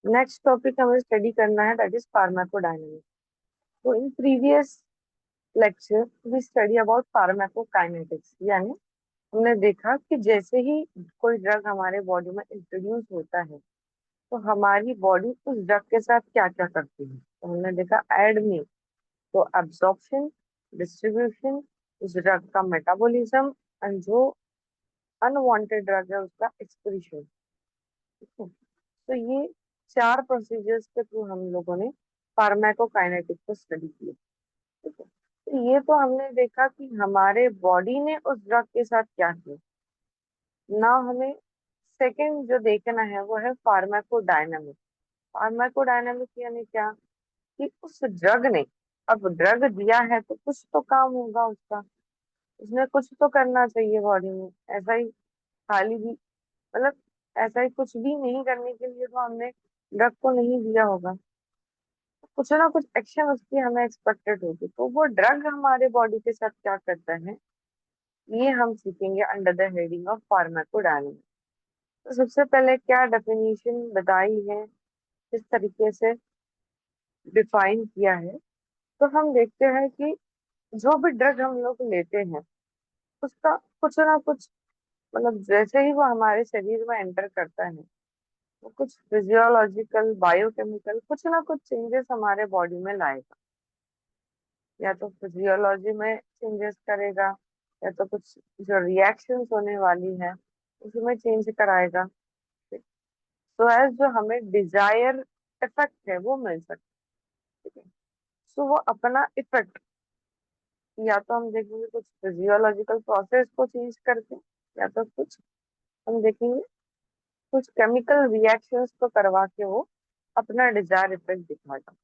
Next topic हमें study करना है, दैट इज फार्माकोडायनेमिक्स। तो in previous lecture we study about pharmacokinetics, यानी हमने देखा कि जैसे ही कोई ड्रग हमारे बॉडी में इंट्रोड्यूस होता है तो हमारी बॉडी उस ड्रग के साथ क्या क्या करती है। तो हमने देखा एड में, तो एब्जॉर्प्शन, डिस्ट्रीब्यूशन, उस ड्रग का मेटाबॉलिज्म, एंड जो अनवांटेड ड्रग है उसका एक्सक्रीशन। तो ये चार प्रोसीजर्स के थ्रू हम लोगों ने फार्माकोकाइनेटिक्स को स्टडी किया। ठीक है, तो ये तो हमने देखा कि हमारे बॉडी ने उस ड्रग के साथ क्या किया। ना हमें सेकंड जो देखना है वो है फार्माकोडायनामिक्स। फार्माकोडायनामिक्स यानी क्या, कि उस ड्रग ने, अब ड्रग दिया है तो कुछ तो काम होगा उसका, उसने कुछ तो करना चाहिए बॉडी में। ऐसा ही खाली भी, मतलब ऐसा ही कुछ भी नहीं करने के लिए तो हमने ड्रग को नहीं दिया होगा। कुछ ना कुछ एक्शन उसकी हमें एक्सपेक्टेड होगी, तो वो ड्रग हमारे बॉडी के साथ क्या करता है ये हम सीखेंगे under the heading of pharmacodynamics. तो सबसे पहले क्या डेफिनेशन बताई है, किस तरीके से डिफाइन किया है, तो हम देखते हैं कि जो भी ड्रग हम लोग लेते हैं उसका कुछ ना कुछ, मतलब जैसे ही वो हमारे शरीर में एंटर करता है वो कुछ फिजियोलॉजिकल बायोकेमिकल कुछ ना कुछ चेंजेस हमारे बॉडी में लाएगा। या तो फिजियोलॉजी में चेंजेस करेगा, या तो कुछ जो रिएक्शंस होने वाली है उसमें चेंज कराएगा, सो एज जो हमें डिजायर इफेक्ट है वो मिल सके। ठीक है, सो वो अपना इफेक्ट, या तो हम देखेंगे कुछ फिजियोलॉजिकल प्रोसेस को चेंज करके, या तो कुछ हम देखेंगे कुछ केमिकल रिएक्शंस को करवा के वो अपना डिजायर इफेक्ट दिखाएगा।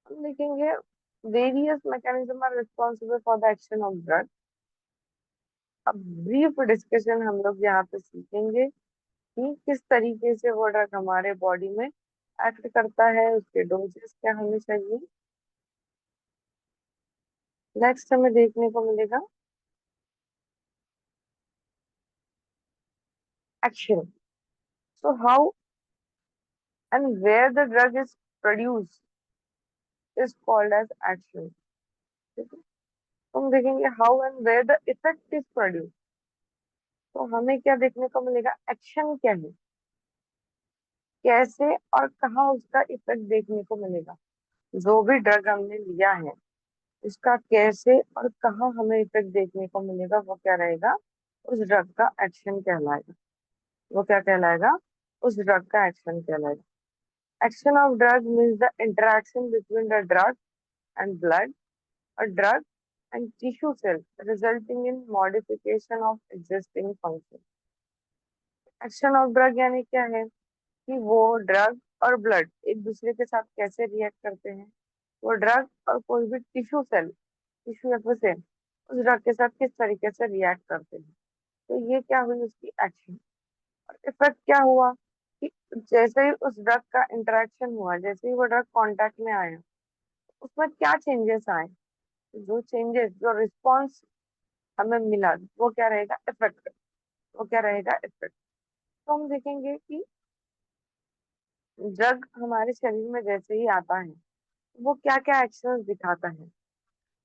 हम देखेंगे various mechanism are responsible for the action of drug. अब ब्रीफ डिस्कशन हम लोग यहाँ पे सीखेंगे कि किस तरीके से वो ड्रग हमारे बॉडी में एक्ट करता है, उसके डोजेस क्या होने चाहिए। नेक्स्ट हमें देखने को मिलेगा action. So how and where the drug is produce is called as action. ठीक है, तो हम देखेंगे how and where the effect is produce. तो हमें क्या देखने को मिलेगा, एक्शन क्या है, कैसे और कहाँ उसका इफेक्ट देखने को मिलेगा। जो भी ड्रग हमने लिया है उसका कैसे और कहाँ हमें इफेक्ट देखने को मिलेगा वो क्या रहेगा, उस ड्रग का एक्शन कहलाएगा। वो क्या कहलाएगा, उस ड्रग का एक्शन कहलाएगा। Action of drug means the interaction between the drug and blood और drug and tissue cell resulting in modification of existing function. Action of drug यानी क्या है, कि वो ड्रग और ब्लड एक दूसरे के साथ कैसे रिएक्ट करते हैं, वो ड्रग और कोई भी टिश्यू सेल, टिश्यू या फिर सेल उस ड्रग के साथ किस तरीके से रिएक्ट करते हैं। तो ये क्या हुई उसकी एक्शन। और इफेक्ट क्या हुआ, कि जैसे ही उस ड्रग का इंटरेक्शन हुआ, जैसे ही वो ड्रग कांटेक्ट में आया उसमें क्या चेंजेस आए, जो चेंजेस जो रिस्पॉन्स हमें मिला वो क्या रहेगा, इफेक्ट। वो क्या रहेगा, इफेक्ट। तो हम देखेंगे कि ड्रग हमारे शरीर में जैसे ही आता है वो क्या क्या एक्शंस दिखाता है।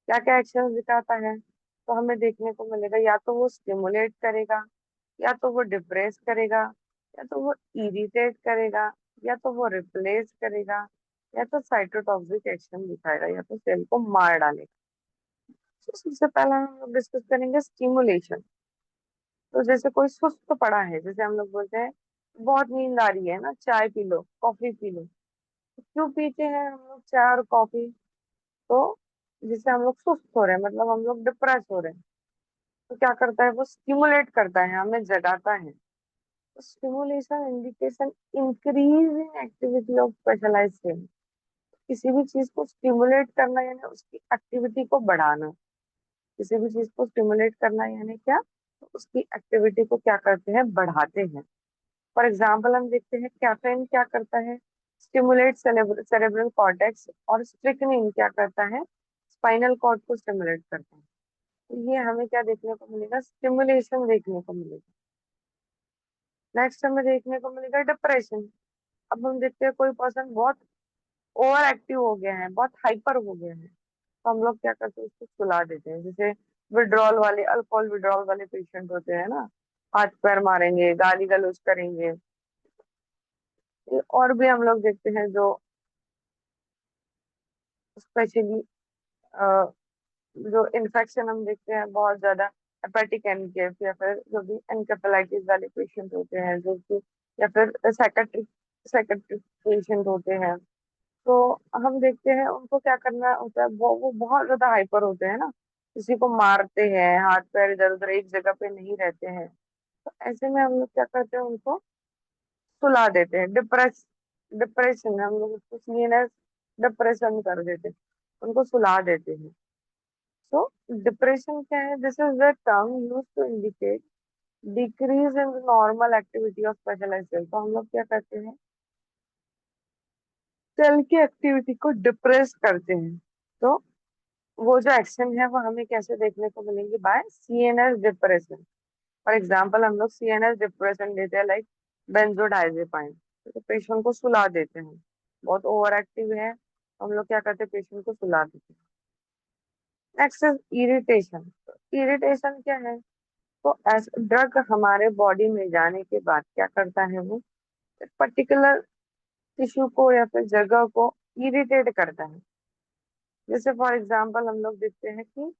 क्या क्या एक्शंस दिखाता है, तो हमें देखने को मिलेगा या तो वो स्टिमुलेट करेगा, या तो वो डिप्रेस करेगा, या तो वो इरिटेट करेगा, या तो वो रिप्लेस करेगा, या तो साइटोटॉक्सिक एक्शन दिखाएगा, या तो सेल को मार डालेगा। तो सबसे पहला हम लोग डिस्कस करेंगे स्टिमुलेशन। तो जैसे कोई सुस्त पड़ा है, जैसे हम लोग बोलते हैं बहुत नींद आ रही है ना, चाय P low, coffee P low. तो क्यों पीते हैं हम लोग चाय और कॉफी, तो जिससे हम लोग सुस्त हो रहे हैं, मतलब हम लोग डिप्रेस हो रहे हैं। तो क्या करता है, वो स्टिमुलेट करता है, हमें जगाता है। Stimulation indication increase in activity of specialised cell. किसी भी चीज को स्टिमुलेट करना यानी उसकी एक्टिविटी को बढ़ाना। किसी भी चीज को स्टिमुलेट करना यानी क्या, तो उसकी एक्टिविटी को क्या करते हैं, बढ़ाते हैं। फॉर एग्जाम्पल हम देखते हैं कैफीन क्या करता है, स्टिमुलेट सेरेब्रल कॉर्टेक्स, और स्ट्रिक्निन क्या करता है, स्पाइनल कॉर्ड को स्टिमुलेट करता है। तो ये हमें क्या देखने को मिलेगा, स्टिमुलेशन देखने को मिलेगा। नेक्स्ट हमें देखने को मिलेगा डिप्रेशन। अब हम देखते हैं कोई पर्सन बहुत ओवर एक्टिव हो गया है, बहुत हाइपर हो गया है, तो हम लोग क्या करते हैं, उसको सुला देते हैं। जैसे विड्रॉल वाले, अल्कोहल विड्रॉल वाले पेशेंट होते हैं ना, हाथ पैर मारेंगे, गाली गलौज करेंगे। और भी हम लोग देखते हैं जो स्पेशली जो इन्फेक्शन हम देखते हैं बहुत ज्यादा, हेपेटिक एनकेफ या फिर जो भी एनकेफेलाइटिस वाले पेशेंट होते हैं, जो कि या फिर साइकेट्रिक साइकेट्रिक पेशेंट होते हैं, तो हम देखते हैं उनको क्या करना होता है, वो बहुत ज्यादा हाइपर होते हैं ना, किसी को मारते हैं, हाथ पैर इधर उधर एक जगह पे नहीं रहते हैं। तो ऐसे में हम लोग क्या करते हैं, उनको सुला देते हैं। डिप्रेशन हम लोग उसको सीएनएस डिप्रेशन कर देते हैं, उनको सुला देते हैं। सो डिप्रेशन क्या है, this is the term use to indicate decrease in normal activity of specialised cell. तो हम लोग क्या करते हैं, सेल की एक्टिविटी को डिप्रेस करते हैं। तो वो जो एक्शन है वो हमें कैसे देखने को मिलेंगे, by CNS depression. For example हम लोग सीएनएस डिप्रेशन लेते हैं, लाइक बेंजोडाइजेपाइन, तो पेशेंट को सुला देते हैं। बहुत ओवर एक्टिव है, हम लोग क्या करते हैं, पेशेंट को सुला देते हैं। Next is irritation. इरिटेशन क्या है, तो एस ड्रग हमारे बॉडी में जाने के बाद क्या करता है, वो पर्टिकुलर टिश्यू को या फिर जगह को इरिटेट करता है। जैसे फॉर एग्जांपल हम लोग देखते हैं कि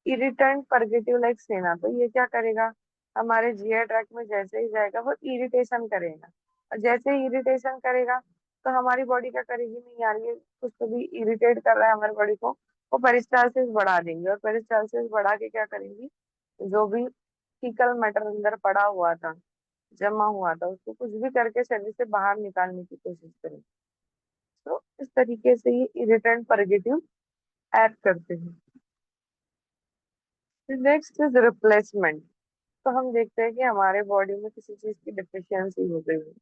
इरिटेंट परगेटिव लाइक सेना, तो ये क्या करेगा, हमारे जीआई ट्रैक्ट में जैसे ही जाएगा वो इरिटेशन करेगा, और जैसे ही इरिटेशन करेगा तो हमारी बॉडी क्या करेगी, नहीं यार ये कुछ तो भी इरिटेट कर रहा है हमारी बॉडी को, वो पेरिस्टालसिस बढ़ा देंगे, और पेरिस्टालसिस बढ़ा के क्या करेंगी, जो भी फीकल मैटर अंदर पड़ा हुआ था, जमा हुआ था, उसको कुछ भी करके शरीर से बाहर निकालने की कोशिश करेंगे। तो इस तरीके से ये इरिटेंट परगेटिव एक्ट करते हैं। Next is replacement. तो हम देखते हैं कि हमारे बॉडी में किसी चीज की डिफिशियंसी हो गई है,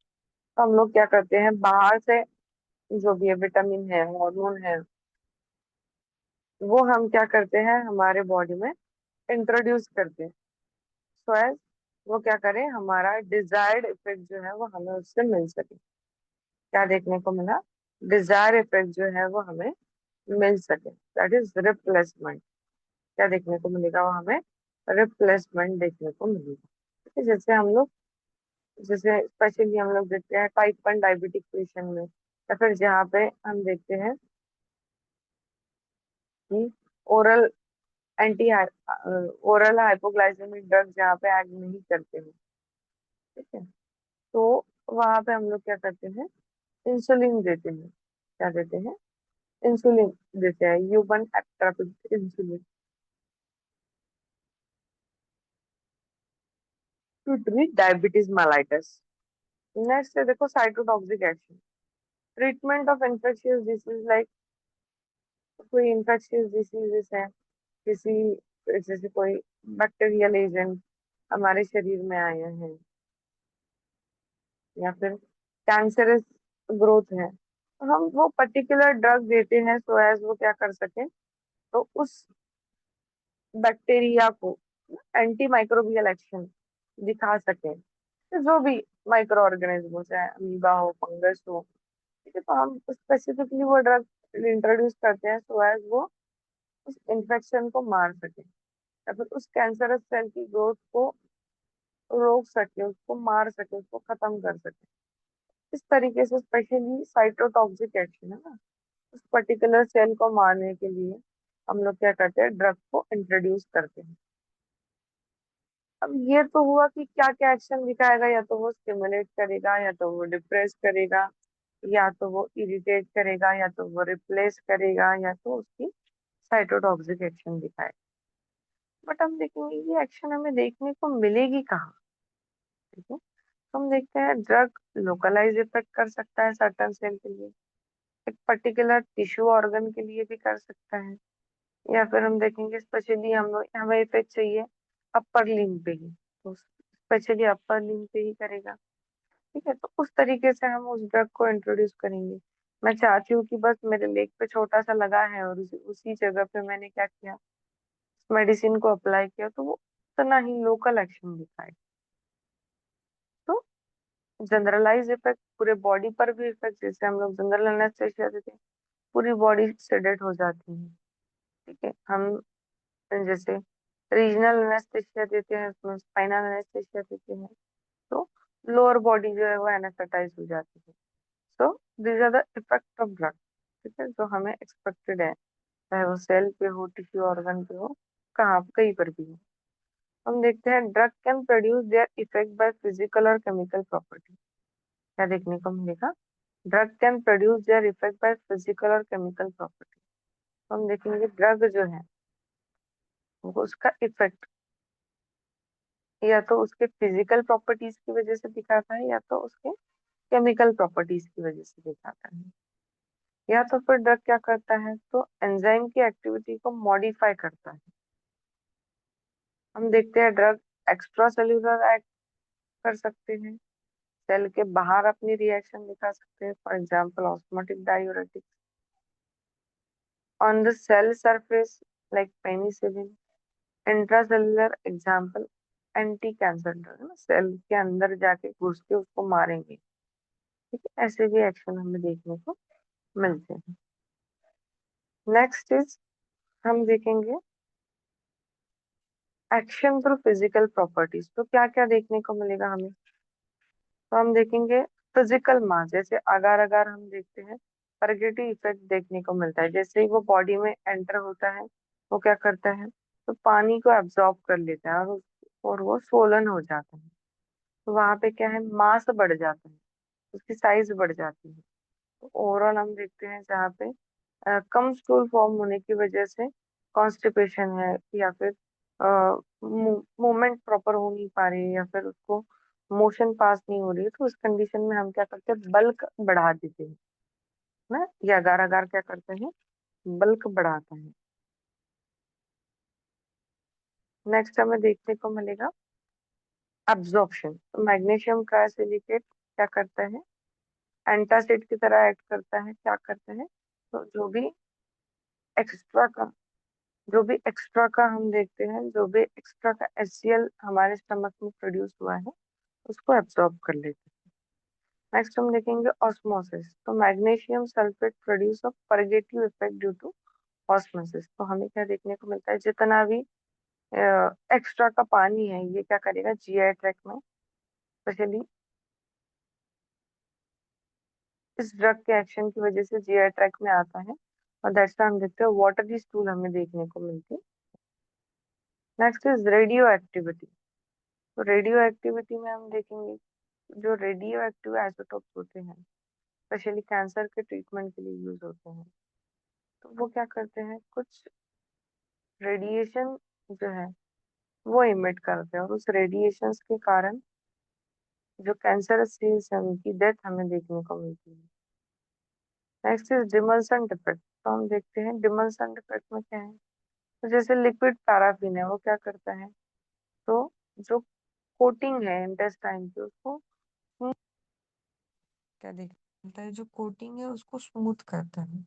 तो हम लोग क्या करते हैं, बाहर से जो भी है विटामिन है, हार्मोन है, वो हम क्या करते हैं, हमारे बॉडी में इंट्रोड्यूस करते हैं, सो एज वो क्या करें, हमारा डिजायर्ड इफेक्ट जो है वो हमें उससे मिल सके। क्या देखने को मिला, डिजायर इफेक्ट जो है वो हमें मिल सके, दैट इज रिप्लेसमेंट। क्या देखने को मिलेगा, वो हमें रिप्लेसमेंट देखने को मिलेगा। ठीक है, जैसे स्पेशली हम लोग देखते हैं टाइप 1 डायबिटिक पेशेंट में, या फिर जहाँ पे हम देखते हैं कि oral anti oral hypoglycaemic drug जहाँ पे एक्ट नहीं करते हैं। ठीक है, तो वहां पे हम लोग क्या करते हैं, इंसुलिन देते हैं। क्या देते हैं, इंसुलिन देते हैं, ह्यूमन एप्टापिक insulin, to treat diabetes mellitus. Next है देखो cytotoxic action, treatment of infectious disease like, कोई इन्फेक्शियस डिसीजेस है, किसी जैसे कोई बैक्टीरियल एजेंट हमारे शरीर में आए हैं, या फिर कैंसरस ग्रोथ है, तो हम वो पर्टिकुलर ड्रग देते हैं सो एज वो क्या कर सके, तो उस बैक्टीरिया को एंटी माइक्रोबियल एक्शन दिखा सके, तो जो भी माइक्रो ऑर्गेनिज्म हो, चाहे अमीबा हो, फंगस हो। ठीक है, तो हम स्पेसिफिकली वो ड्रग इंट्रोड्यूस करते हैं सो एज वो उस इन्फेक्शन को मार सके, या फिर उस कैंसरस सेल की ग्रोथ को रोक सके, उसको मार सके, उसको खत्म कर सके। इस तरीके से स्पेशली साइटोटॉक्सिक एक्शन है ना, उस पर्टिकुलर सेल को मारने के लिए हम लोग क्या करते हैं, ड्रग को इंट्रोड्यूस करते हैं। अब ये तो हुआ कि क्या क्या एक्शन दिखाएगा, या तो वो स्टिमुलेट करेगा, या तो वो डिप्रेस करेगा, या तो वो इरिटेट करेगा, या तो वो रिप्लेस करेगा, या तो उसकी साइटोटॉक्सिक एक्शन दिखाएगा। बट हम देखेंगे ये एक्शन हमें देखने को मिलेगी कहाँ। ठीक है, हम देखते हैं ड्रग लोकलाइज इफेक्ट कर सकता है सर्टन सेल के लिए, एक पर्टिकुलर टिश्यू ऑर्गन के लिए भी कर सकता है, या फिर हम देखेंगे स्पेशली हमें इफेक्ट चाहिए अपर लिम्ब पे ही, तो स्पेशली अपर लिम्ब पे ही करेगा। ठीक है, तो उस तरीके से हम उस ड्रग को इंट्रोड्यूस करेंगे। मैं चाहती हूँ कि बस मेरे लेग पे छोटा सा लगा है और उसी जगह पे मैंने क्या किया, मेडिसिन को अप्लाई किया, तो वो उतना ही लोकल एक्शन दिखाएगा। तो जनरलाइज इफेक्ट पूरे बॉडी पर भी इफेक्ट, जैसे हम लोग जनरल एनेस्थेसिया देते हैं पूरी बॉडी सेडेट हो जाती है। ठीक है, हम जैसे रीजनल एनेस्थेसिया देते हैं, उसमें स्पाइनल एनेस्थेसिया देते हैं, तो लोअर बॉडी जो है वो एनेस्थेटाइज हो जाती है। So these are the effect of drug. ठीक है, जो हमें एक्सपेक्टेड है, चाहे वो सेल पे हो, टिश्यू ऑर्गन पे हो, कहाँ कहीं पर भी हो। हम देखते हैं drug can produce their effect by physical और केमिकल प्रॉपर्टी। क्या देखने को मिलेगा? Drug can produce their effect by physical और केमिकल प्रॉपर्टी। हम देखेंगे ड्रग जो है वो उसका इफेक्ट या तो उसके फिजिकल प्रॉपर्टीज की वजह से दिखाता है, या तो उसके केमिकल प्रॉपर्टीज की वजह से दिखाता है। या तो फिर ड्रग क्या करता है, तो एंजाइम की एक्टिविटी को मॉडिफाई करता है। हम देखते हैं ड्रग एक्स्ट्रा सेल्यूलर एक्ट कर सकते हैं, सेल के बाहर अपनी रिएक्शन दिखा सकते हैं, for example osmotic diuretic on the cell surface like penicillin. Intracellular example anti cancer drug है ना, सेल के अंदर जाके घुस के उसको मारेंगे। ठीक है, ऐसे भी एक्शन हमें देखने को मिलते हैं। नेक्स्ट इज हम देखेंगे एक्शन थ्रू फिजिकल प्रॉपर्टीज। तो क्या क्या देखने को मिलेगा हमें? तो हम देखेंगे फिजिकल मास, जैसे अगार अगार हम देखते हैं परगेटिव इफेक्ट देखने को मिलता है। जैसे ही वो बॉडी में एंटर होता है, वो क्या करता है, तो पानी को एब्जॉर्ब कर लेता है और वो सोलन हो जाता है। तो वहां पे क्या है, मास बढ़ जाता है, उसकी साइज बढ़ जाती है। तो ओवरऑल हम देखते हैं जहाँ पे कम स्टूल फॉर्म होने की वजह से कॉन्स्टिपेशन है, या फिर मूवमेंट प्रॉपर हो नहीं पा रही है, या फिर उसको मोशन पास नहीं हो रही है, तो उस कंडीशन में हम क्या करते हैं, बल्क बढ़ा देते हैं ना। ये अगार अगार क्या करते हैं, बल्क बढ़ाता है। नेक्स्ट हमें देखने को मिलेगा एब्जॉर्प्शन। तो मैग्नीशियम ट्राइसिलिकेट क्या करता है, एंटासिड की तरह एक्ट करता है। क्या करता है, तो एक्स्ट्रा का जो भी एक्स्ट्रा का हम देखते हैं, जो भी एक्स्ट्रा का HCl हमारे स्टमक में प्रोड्यूस हुआ है, उसको एब्सॉर्ब कर लेते हैं। नेक्स्ट हम देखेंगे ऑस्मोसिस। तो magnesium sulphate produce of purgative effect due to osmosis. तो हमें क्या देखने को मिलता है, जितना भी एक्स्ट्रा का पानी है, ये क्या करेगा, GI ट्रैक में, स्पेशली इस ड्रग के एक्शन की वजह से GI ट्रैक में आता है, और दैट्स हम देखते हैं वाटरी स्टूल हमें देखने को मिलती है। Next is radio activity. तो रेडियो एक्टिविटी में हम देखेंगे जो रेडियो एक्टिव आइसोटोप्स होते हैं, स्पेशली कैंसर के ट्रीटमेंट के लिए यूज होते हैं, तो वो क्या करते हैं, कुछ रेडिएशन जो है वो इमिट करते हैं, और उस रेडिएशन के कारण जो कैंसर सेल्स है उनकी डेथ हमें देखने को मिलती है। Next is demulcent effect. तो हम देखते हैं डिमल्सन इफेक्ट में क्या है, तो जैसे लिक्विड पैराफिन है, वो क्या करता है, तो जो कोटिंग है इंटेस्टाइन की, उसको क्या देखता है, जो कोटिंग है उसको स्मूथ करता है,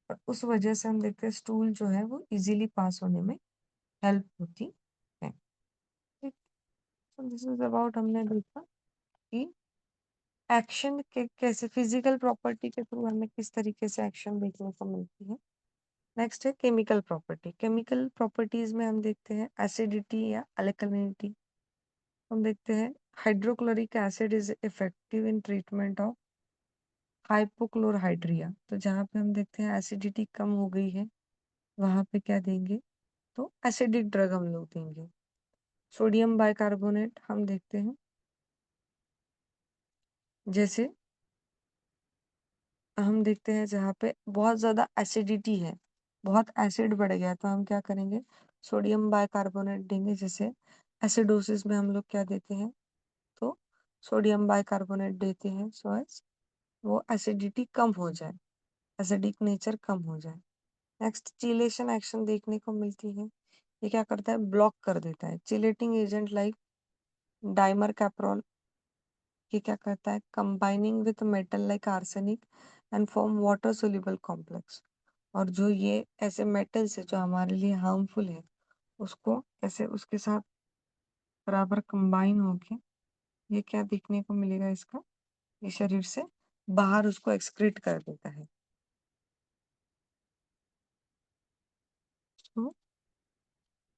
और उस वजह से हम देखते हैं स्टूल जो है वो इजीली पास होने में हेल्प होती है। ठीक, तो दिस इज अबाउट, हमने देखा कि एक्शन के कैसे फिजिकल प्रॉपर्टी के थ्रू हमें किस तरीके से एक्शन देखने को मिलती है। नेक्स्ट है केमिकल प्रॉपर्टी। केमिकल प्रॉपर्टीज में हम देखते हैं एसिडिटी या अल्कलिनिटी। हम देखते हैं hydrochloric acid is effective in treatment of hypochlorhydria. तो जहाँ पे हम देखते हैं एसिडिटी कम हो गई है, वहां पे क्या देंगे, तो एसिडिक ड्रग हम लोग देंगे। सोडियम बाइकार्बोनेट हम देखते हैं, जैसे हम देखते हैं जहाँ पे बहुत ज्यादा एसिडिटी है, बहुत एसिड बढ़ गया, तो हम क्या करेंगे, सोडियम बाइकार्बोनेट देंगे। जैसे एसिडोसिस में हम लोग क्या देते हैं, तो सोडियम बाइकार्बोनेट देते हैं, सो एज वो एसिडिटी कम हो जाए, एसिडिक नेचर कम हो जाए। नेक्स्ट चिलेशन एक्शन देखने को मिलती है। ये क्या करता है, ब्लॉक कर देता है। चिलेटिंग एजेंट लाइक डाइमर कैप्रोल, ये क्या करता है, combining with metal like arsenic and form water soluble complex. और जो ये ऐसे मेटल्स है जो हमारे लिए हार्मफुल है, उसको ऐसे उसके साथ बराबर कंबाइन होके ये क्या देखने को मिलेगा इसका, ये शरीर से बाहर उसको एक्सक्रीट कर देता है।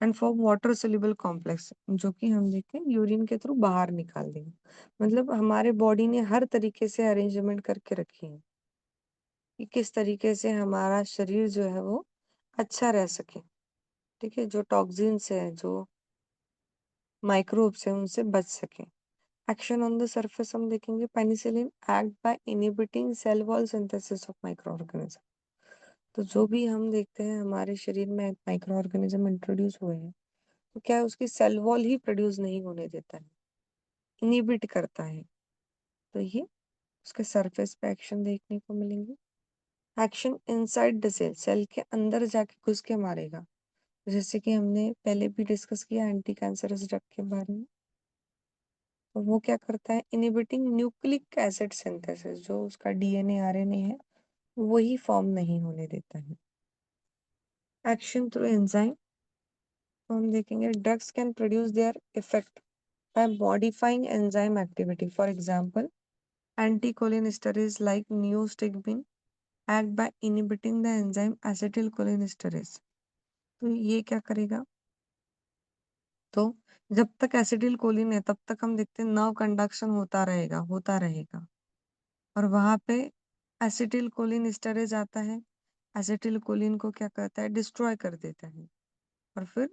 And for water soluble complex, जो कि हम देखते हैं यूरिन के थ्रू बाहर निकाल देंगे। मतलब हमारे बॉडी ने हर तरीके से अरेंजमेंट करके रखी है कि किस तरीके से हमारा शरीर जो है वो अच्छा रह सके। ठीक है, जो टॉक्सिन्स है, जो माइक्रोब्स है, उनसे बच सके। एक्शन ऑन द सरफेस हम देखेंगे, penicillin act by inhibiting cell wall synthesis of micro organism. तो जो भी हम देखते हैं हमारे शरीर में माइक्रो ऑर्गेनिज्म इंट्रोड्यूस हुए हैं, तो क्या है, उसकी सेल वॉल ही प्रोड्यूस नहीं होने देता है, इनहिबिट करता है। तो ये उसके सरफेस पे एक्शन देखने को मिलेंगे। Action inside the cell, cell के अंदर जाके घुस के मारेगा, जैसे कि हमने पहले भी डिस्कस किया एंटी कैंसरस ड्रग के बारे में। तो वो क्या करता है, इनहिबिटिंग न्यूक्लिक एसिड सिंथेसिस, जो उसका डीएनए आरएनए है वही फॉर्म नहीं होने देता है। एक्शन थ्रू एंजाइम, तो हम देखेंगे drugs can produce their effect bye modifying enzyme activity. For example, anticholinesterase like neostigmine act by inhibiting the enzyme acetylcholinesterase। तो ये क्या करेगा, तो जब तक एसिटिल कोलिन है तब तक हम देखते हैं नर्व कंडक्शन होता रहेगा। और वहां पे एसिटिल कोलिन एस्टरेज आता है, एसिटिल कोलिन को क्या करता है, डिस्ट्रॉय कर देता है, और फिर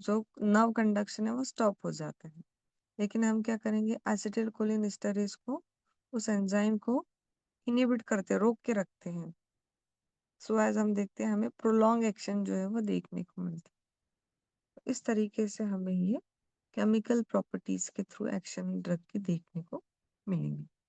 जो नर्व कंडक्शन है वो स्टॉप हो जाता है। लेकिन हम क्या करेंगे, एसिटिल कोलिन एस्टरेज को, उस एंजाइम को इनहिबिट करते, रोक के रखते हैं। सो एज हम देखते हैं हमें प्रोलॉन्ग एक्शन जो है वो देखने को मिलता है। इस तरीके से हमें ये केमिकल प्रॉपर्टीज के थ्रू एक्शन ड्रग के देखने को मिलेंगे।